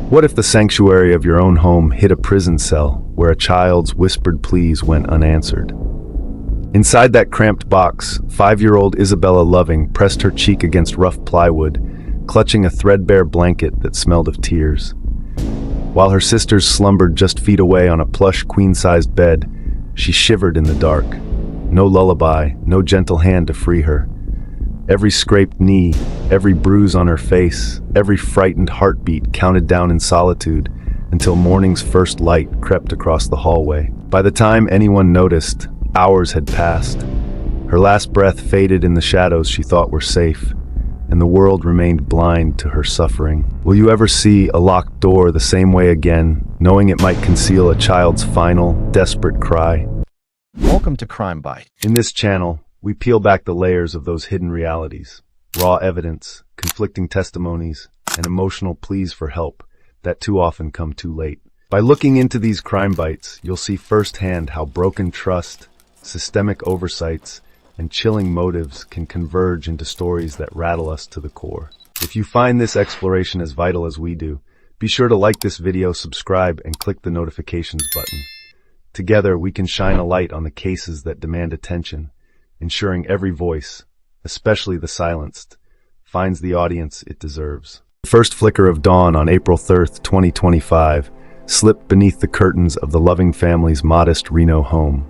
What if the sanctuary of your own home hid a prison cell where a child's whispered pleas went unanswered? Inside that cramped box, 5-year-old Izabella Loving pressed her cheek against rough plywood, clutching a threadbare blanket that smelled of tears. While her sisters slumbered just feet away on a plush queen-sized bed, she shivered in the dark. No lullaby, no gentle hand to free her. Every scraped knee, every bruise on her face, every frightened heartbeat counted down in solitude until morning's first light crept across the hallway. By the time anyone noticed, hours had passed. Her last breath faded in the shadows she thought were safe, and the world remained blind to her suffering. Will you ever see a locked door the same way again, knowing it might conceal a child's final, desperate cry? Welcome to Crime Bite. In this channel, we peel back the layers of those hidden realities, raw evidence, conflicting testimonies, and emotional pleas for help that too often come too late. By looking into these crime bites, you'll see firsthand how broken trust, systemic oversights, and chilling motives can converge into stories that rattle us to the core. If you find this exploration as vital as we do, be sure to like this video, subscribe, and click the notifications button. Together, we can shine a light on the cases that demand attention, ensuring every voice, especially the silenced, finds the audience it deserves. The first flicker of dawn on April 3rd, 2025, slipped beneath the curtains of the Loving family's modest Reno home.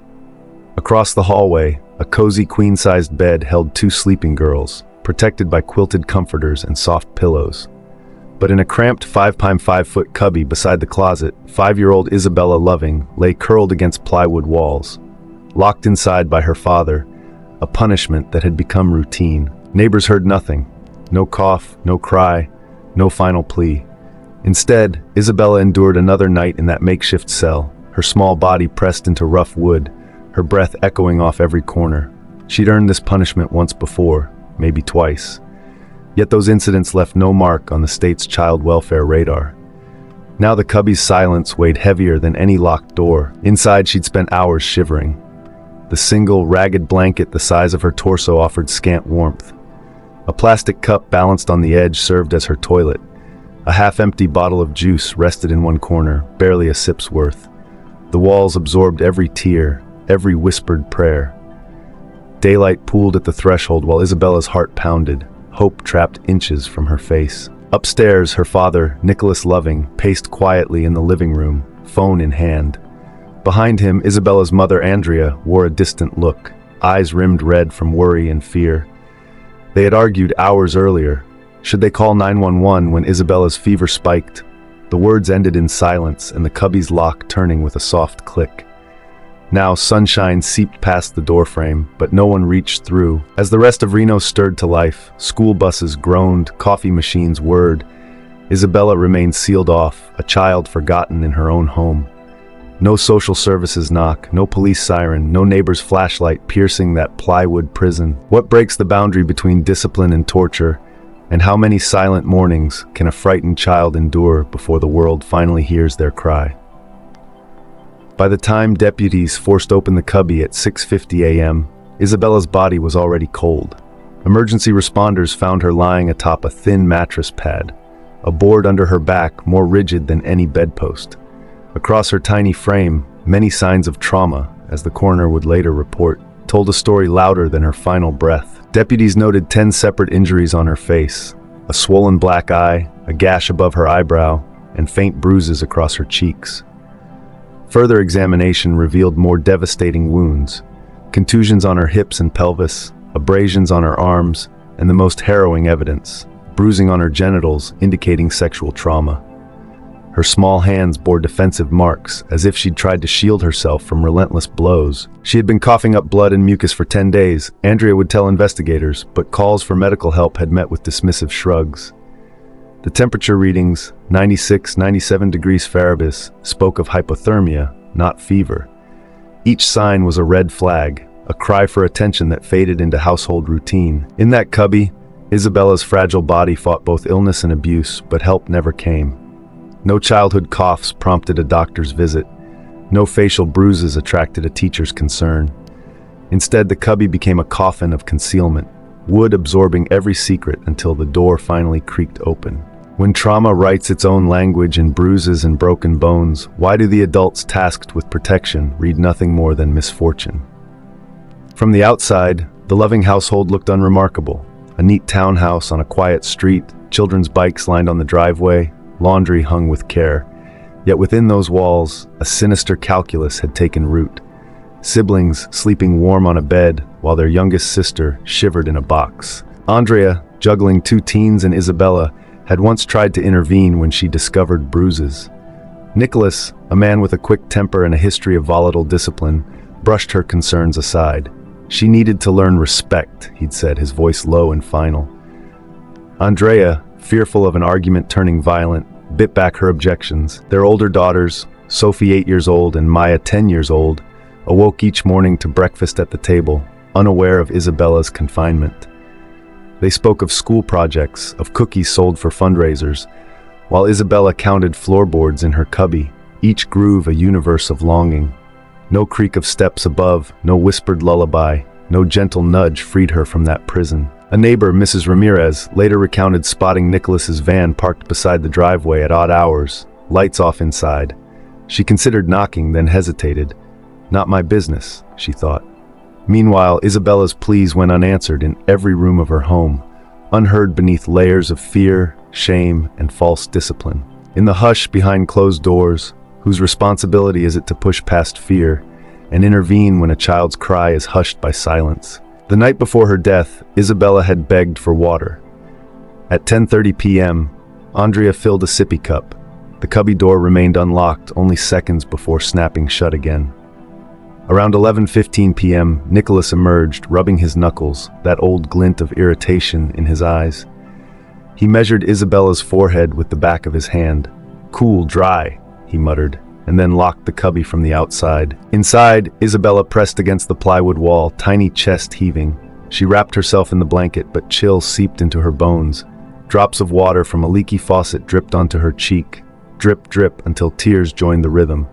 Across the hallway, a cozy queen-sized bed held 2 sleeping girls, protected by quilted comforters and soft pillows. But in a cramped 5x5-foot cubby beside the closet, 5-year-old Izabella Loving lay curled against plywood walls, locked inside by her father, a punishment that had become routine. Neighbors heard nothing. No cough, no cry, no final plea. Instead, Izabella endured another night in that makeshift cell, her small body pressed into rough wood, her breath echoing off every corner. She'd earned this punishment once before, maybe twice. Yet those incidents left no mark on the state's child welfare radar. Now the cubby's silence weighed heavier than any locked door. Inside, she'd spent hours shivering. The single, ragged blanket the size of her torso offered scant warmth. A plastic cup balanced on the edge served as her toilet. A half-empty bottle of juice rested in one corner, barely a sip's worth. The walls absorbed every tear, every whispered prayer. Daylight pooled at the threshold while Isabella's heart pounded, hope trapped inches from her face. Upstairs, her father, Nicholas Loving, paced quietly in the living room, phone in hand. Behind him, Isabella's mother, Andrea, wore a distant look, eyes rimmed red from worry and fear. They had argued hours earlier. Should they call 911 when Isabella's fever spiked? The words ended in silence and the cubby's lock turning with a soft click. Now sunshine seeped past the doorframe, but no one reached through. As the rest of Reno stirred to life, school buses groaned, coffee machines whirred. Izabella remained sealed off, a child forgotten in her own home. No social services knock, no police siren, no neighbor's flashlight piercing that plywood prison. What breaks the boundary between discipline and torture? And how many silent mornings can a frightened child endure before the world finally hears their cry? By the time deputies forced open the cubby at 6:50 a.m., Isabella's body was already cold. Emergency responders found her lying atop a thin mattress pad, a board under her back more rigid than any bedpost. Across her tiny frame, many signs of trauma, as the coroner would later report, told a story louder than her final breath. Deputies noted 10 separate injuries on her face, a swollen black eye, a gash above her eyebrow, and faint bruises across her cheeks. Further examination revealed more devastating wounds, contusions on her hips and pelvis, abrasions on her arms, and the most harrowing evidence, bruising on her genitals indicating sexual trauma. Her small hands bore defensive marks, as if she'd tried to shield herself from relentless blows. She had been coughing up blood and mucus for 10 days, Andrea would tell investigators, but calls for medical help had met with dismissive shrugs. The temperature readings, 96-97 degrees Fahrenheit, spoke of hypothermia, not fever. Each sign was a red flag, a cry for attention that faded into household routine. In that cubby, Isabella's fragile body fought both illness and abuse, but help never came. No childhood coughs prompted a doctor's visit. No facial bruises attracted a teacher's concern. Instead, the cubby became a coffin of concealment, wood absorbing every secret until the door finally creaked open. When trauma writes its own language in bruises and broken bones, why do the adults tasked with protection read nothing more than misfortune? From the outside, the Loving household looked unremarkable. A neat townhouse on a quiet street, children's bikes lined on the driveway, laundry hung with care. Yet within those walls, a sinister calculus had taken root. Siblings sleeping warm on a bed, while their youngest sister shivered in a box. Andrea, juggling two teens and Izabella, had once tried to intervene when she discovered bruises. Nicholas, a man with a quick temper and a history of volatile discipline, brushed her concerns aside. She needed to learn respect, he'd said, his voice low and final. Andrea, fearful of an argument turning violent, bit back her objections. Their older daughters, Sophie 8 years old and Maya 10 years old, awoke each morning to breakfast at the table, unaware of Isabella's confinement. They spoke of school projects, of cookies sold for fundraisers, while Izabella counted floorboards in her cubby, each groove a universe of longing. No creak of steps above, no whispered lullaby, no gentle nudge freed her from that prison. A neighbor, Mrs. Ramirez, later recounted spotting Nicholas's van parked beside the driveway at odd hours, lights off inside. She considered knocking, then hesitated. Not my business, she thought. Meanwhile, Isabella's pleas went unanswered in every room of her home, unheard beneath layers of fear, shame, and false discipline. In the hush behind closed doors, whose responsibility is it to push past fear and intervene when a child's cry is hushed by silence? The night before her death, Izabella had begged for water. At 10:30 p.m., Andrea filled a sippy cup. The cubby door remained unlocked only seconds before snapping shut again. Around 11:15 p.m., Nicholas emerged, rubbing his knuckles, that old glint of irritation in his eyes. He measured Isabella's forehead with the back of his hand. "Cool, dry," he muttered, and then locked the cubby from the outside. Inside, Izabella pressed against the plywood wall, tiny chest heaving. She wrapped herself in the blanket, but chill seeped into her bones. Drops of water from a leaky faucet dripped onto her cheek. Drip, drip, until tears joined the rhythm.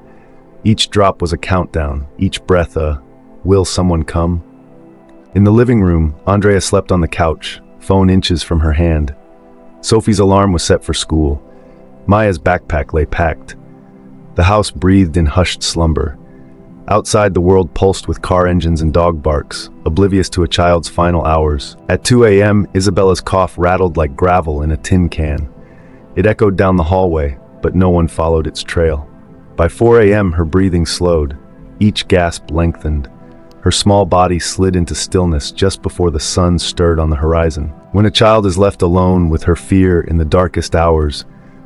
Each drop was a countdown, each breath a, "Will someone come?" In the living room, Andrea slept on the couch, phone inches from her hand. Sophie's alarm was set for school. Maya's backpack lay packed. The house breathed in hushed slumber. Outside, the world pulsed with car engines and dog barks, oblivious to a child's final hours. At 2 a.m., Isabella's cough rattled like gravel in a tin can. It echoed down the hallway, but no one followed its trail. By 4 a.m., her breathing slowed. Each gasp lengthened. Her small body slid into stillness just before the sun stirred on the horizon. When a child is left alone with her fear in the darkest hours,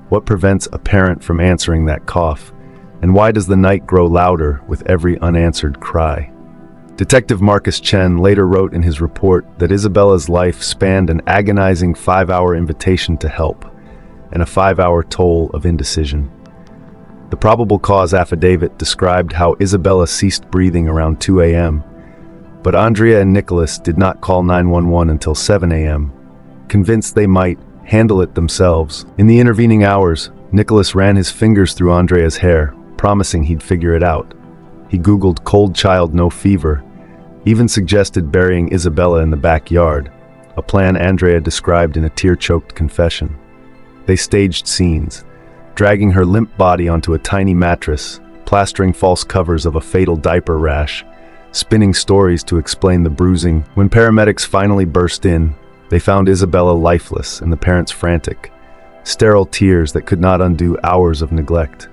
what prevents a parent from answering that cough? And why does the night grow louder with every unanswered cry? Detective Marcus Chen later wrote in his report that Isabella's life spanned an agonizing 5-hour invitation to help and a 5-hour toll of indecision. The probable cause affidavit described how Izabella ceased breathing around 2 a.m., but Andrea and Nicholas did not call 911 until 7 a.m., convinced they might handle it themselves. In the intervening hours, Nicholas ran his fingers through Andrea's hair, promising he'd figure it out. He Googled "cold child, no fever," even suggested burying Izabella in the backyard, a plan Andrea described in a tear-choked confession. They staged scenes, dragging her limp body onto a tiny mattress, plastering false covers of a fatal diaper rash, spinning stories to explain the bruising. When paramedics finally burst in, they found Izabella lifeless and the parents frantic, sterile tears that could not undo hours of neglect.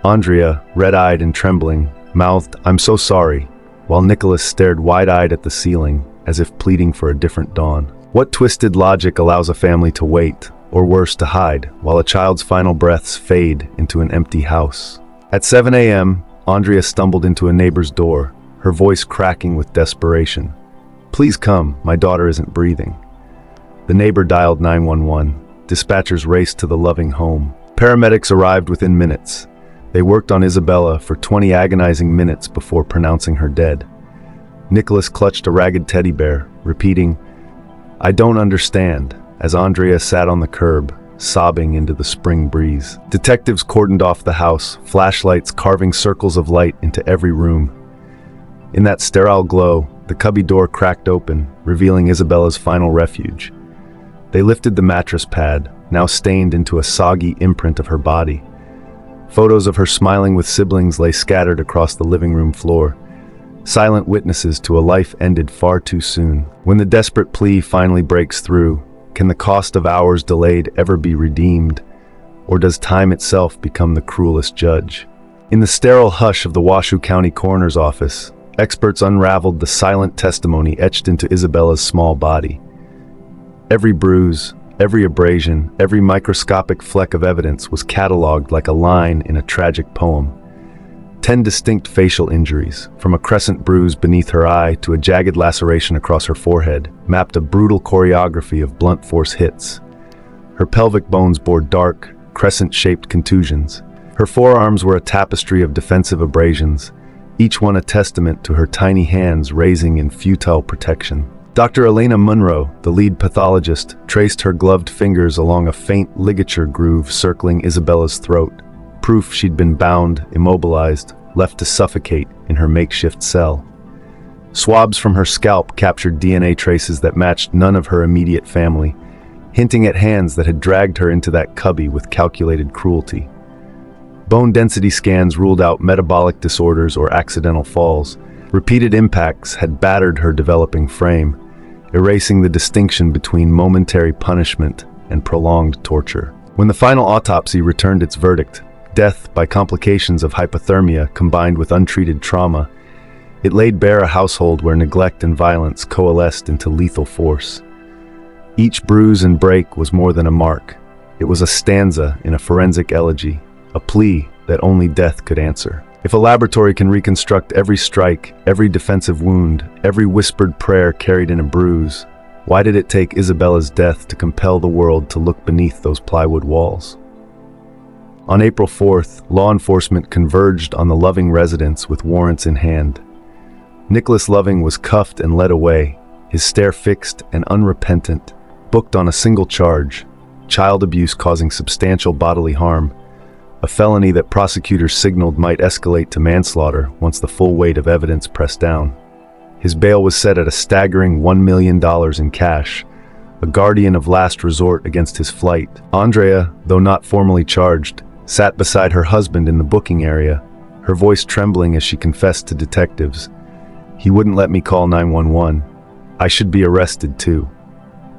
Andrea, red-eyed and trembling, mouthed, "I'm so sorry," while Nicholas stared wide-eyed at the ceiling, as if pleading for a different dawn. What twisted logic allows a family to wait, or worse, to hide, while a child's final breaths fade into an empty house? At 7 a.m., Andrea stumbled into a neighbor's door, her voice cracking with desperation. "Please come, my daughter isn't breathing." The neighbor dialed 911. Dispatchers raced to the Loving home. Paramedics arrived within minutes. They worked on Izabella for 20 agonizing minutes before pronouncing her dead. Nicholas clutched a ragged teddy bear, repeating, "I don't understand," as Andrea sat on the curb, sobbing into the spring breeze. Detectives cordoned off the house, flashlights carving circles of light into every room. In that sterile glow, the cubby door cracked open, revealing Isabella's final refuge. They lifted the mattress pad, now stained into a soggy imprint of her body. Photos of her smiling with siblings lay scattered across the living room floor, silent witnesses to a life ended far too soon. When the desperate plea finally breaks through, can the cost of hours delayed ever be redeemed? Or does time itself become the cruelest judge? In the sterile hush of the Washoe County Coroner's Office, experts unraveled the silent testimony etched into Isabella's small body. Every bruise, every abrasion, every microscopic fleck of evidence was cataloged like a line in a tragic poem. 10 distinct facial injuries, from a crescent bruise beneath her eye to a jagged laceration across her forehead, mapped a brutal choreography of blunt force hits. Her pelvic bones bore dark, crescent-shaped contusions. Her forearms were a tapestry of defensive abrasions, each one a testament to her tiny hands raising in futile protection. Dr. Elena Munro, the lead pathologist, traced her gloved fingers along a faint ligature groove circling Isabella's throat, proof she'd been bound, immobilized, left to suffocate in her makeshift cell. Swabs from her scalp captured DNA traces that matched none of her immediate family, hinting at hands that had dragged her into that cubby with calculated cruelty. Bone density scans ruled out metabolic disorders or accidental falls. Repeated impacts had battered her developing frame, erasing the distinction between momentary punishment and prolonged torture. When the final autopsy returned its verdict, death by complications of hypothermia combined with untreated trauma, it laid bare a household where neglect and violence coalesced into lethal force. Each bruise and break was more than a mark. It was a stanza in a forensic elegy, a plea that only death could answer. If a laboratory can reconstruct every strike, every defensive wound, every whispered prayer carried in a bruise, why did it take Isabella's death to compel the world to look beneath those plywood walls? On April 4th, law enforcement converged on the Loving residence with warrants in hand. Nicholas Loving was cuffed and led away, his stare fixed and unrepentant, booked on a single charge, child abuse causing substantial bodily harm, a felony that prosecutors signaled might escalate to manslaughter once the full weight of evidence pressed down. His bail was set at a staggering $1 million in cash, a guardian of last resort against his flight. Andrea, though not formally charged, sat beside her husband in the booking area, her voice trembling as she confessed to detectives, "He wouldn't let me call 911. I should be arrested too."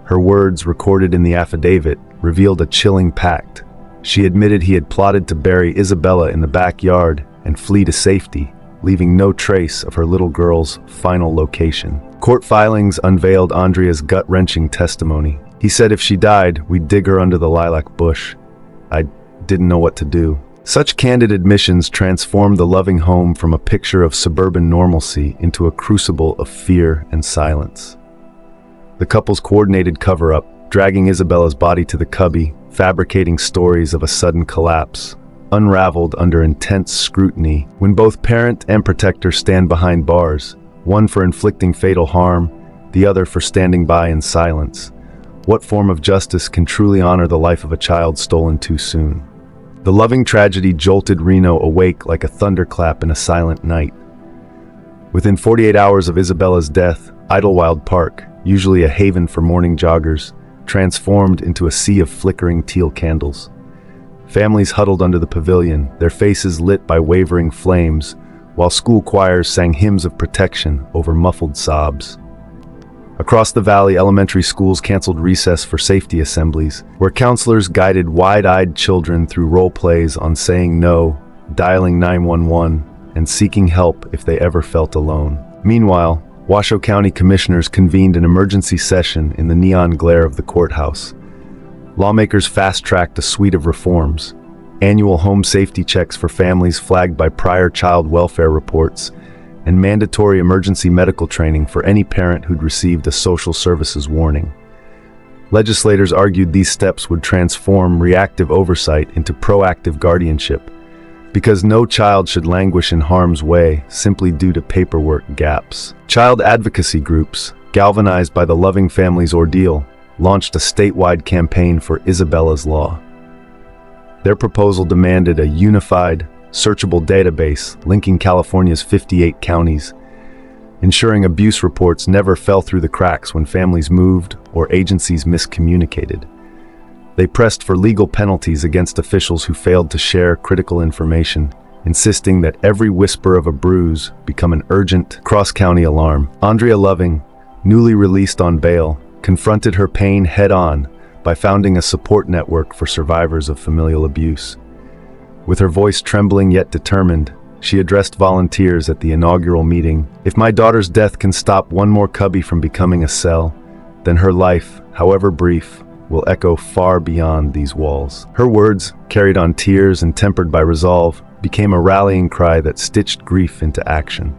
Her words, recorded in the affidavit, revealed a chilling pact. She admitted he had plotted to bury Izabella in the backyard and flee to safety, leaving no trace of her little girl's final location. Court filings unveiled Andrea's gut-wrenching testimony. He said if she died, we'd dig her under the lilac bush. I didn't know what to do. Such candid admissions transformed the Loving home from a picture of suburban normalcy into a crucible of fear and silence. The couple's coordinated cover-up, dragging Isabella's body to the cubby, fabricating stories of a sudden collapse, unraveled under intense scrutiny when both parent and protector stand behind bars, one for inflicting fatal harm, the other for standing by in silence. What form of justice can truly honor the life of a child stolen too soon? The Loving tragedy jolted Reno awake like a thunderclap in a silent night. Within 48 hours of Isabella's death, Idlewild Park, usually a haven for morning joggers, transformed into a sea of flickering teal candles. Families huddled under the pavilion, their faces lit by wavering flames, while school choirs sang hymns of protection over muffled sobs. Across the valley, elementary schools canceled recess for safety assemblies, where counselors guided wide-eyed children through role plays on saying no, dialing 911, and seeking help if they ever felt alone. Meanwhile, Washoe County commissioners convened an emergency session in the neon glare of the courthouse. Lawmakers fast-tracked a suite of reforms: annual home safety checks for families flagged by prior child welfare reports, and mandatory emergency medical training for any parent who'd received a social services warning. Legislators argued these steps would transform reactive oversight into proactive guardianship, because no child should languish in harm's way simply due to paperwork gaps. Child advocacy groups, galvanized by the Loving family's ordeal, launched a statewide campaign for Isabella's Law. Their proposal demanded a unified, searchable database linking California's 58 counties, ensuring abuse reports never fell through the cracks when families moved or agencies miscommunicated. They pressed for legal penalties against officials who failed to share critical information, insisting that every whisper of a bruise become an urgent cross-county alarm. Izabella Loving, newly released on bail, confronted her pain head-on by founding a support network for survivors of familial abuse. With her voice trembling yet determined, she addressed volunteers at the inaugural meeting. "If my daughter's death can stop one more cubby from becoming a cell, then her life, however brief, will echo far beyond these walls." Her words, carried on tears and tempered by resolve, became a rallying cry that stitched grief into action.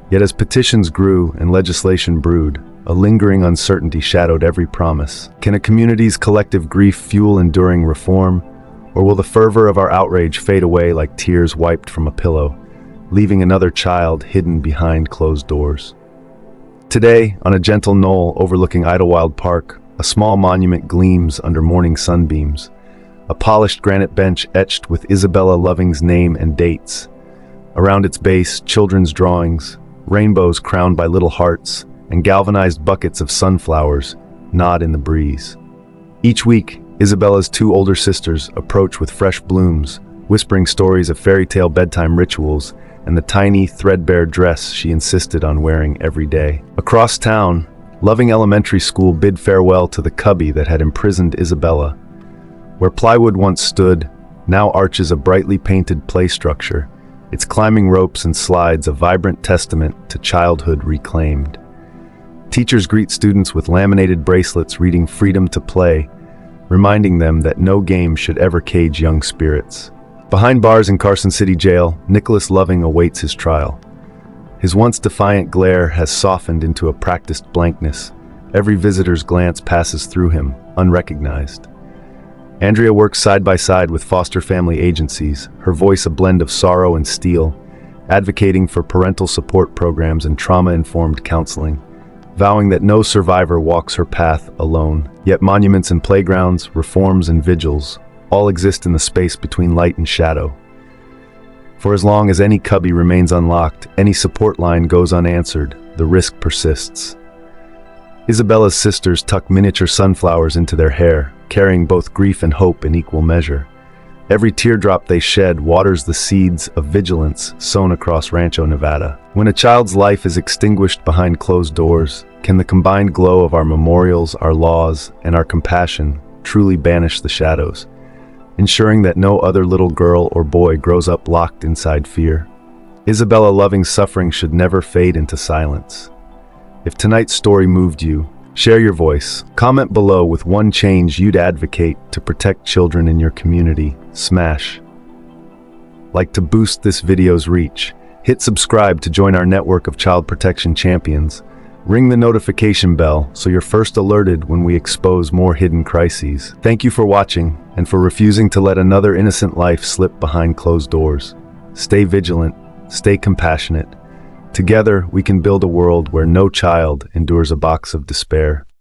Yet as petitions grew and legislation brewed, a lingering uncertainty shadowed every promise. Can a community's collective grief fuel enduring reform? Or will the fervor of our outrage fade away like tears wiped from a pillow, leaving another child hidden behind closed doors? Today, on a gentle knoll overlooking Idlewild Park, a small monument gleams under morning sunbeams. A polished granite bench etched with Izabella Loving's name and dates. Around its base, children's drawings, rainbows crowned by little hearts, and galvanized buckets of sunflowers nod in the breeze. Each week, Isabella's two older sisters approach with fresh blooms, whispering stories of fairy tale bedtime rituals and the tiny, threadbare dress she insisted on wearing every day. Across town, Loving Elementary School bid farewell to the cubby that had imprisoned Izabella. Where plywood once stood, now arches a brightly painted play structure, its climbing ropes and slides a vibrant testament to childhood reclaimed. Teachers greet students with laminated bracelets reading "Freedom to Play," reminding them that no game should ever cage young spirits. Behind bars in Carson City Jail, Nicholas Loving awaits his trial. His once defiant glare has softened into a practiced blankness. Every visitor's glance passes through him, unrecognized. Andrea works side by side with foster family agencies, her voice a blend of sorrow and steel, advocating for parental support programs and trauma-informed counseling, vowing that no survivor walks her path alone. Yet monuments and playgrounds, reforms and vigils, all exist in the space between light and shadow. For as long as any cubby remains unlocked, any support line goes unanswered, the risk persists. Isabella's sisters tuck miniature sunflowers into their hair, carrying both grief and hope in equal measure. Every teardrop they shed waters the seeds of vigilance sown across Rancho, Nevada. When a child's life is extinguished behind closed doors, can the combined glow of our memorials, our laws, and our compassion truly banish the shadows, ensuring that no other little girl or boy grows up locked inside fear? Izabella Loving's suffering should never fade into silence. If tonight's story moved you, share your voice. Comment below with one change you'd advocate to protect children in your community. Smash like to boost this video's reach. Hit subscribe to join our network of child protection champions. Ring the notification bell so you're first alerted when we expose more hidden crises. Thank you for watching and for refusing to let another innocent life slip behind closed doors. Stay vigilant, stay compassionate. Together, we can build a world where no child endures a box of despair.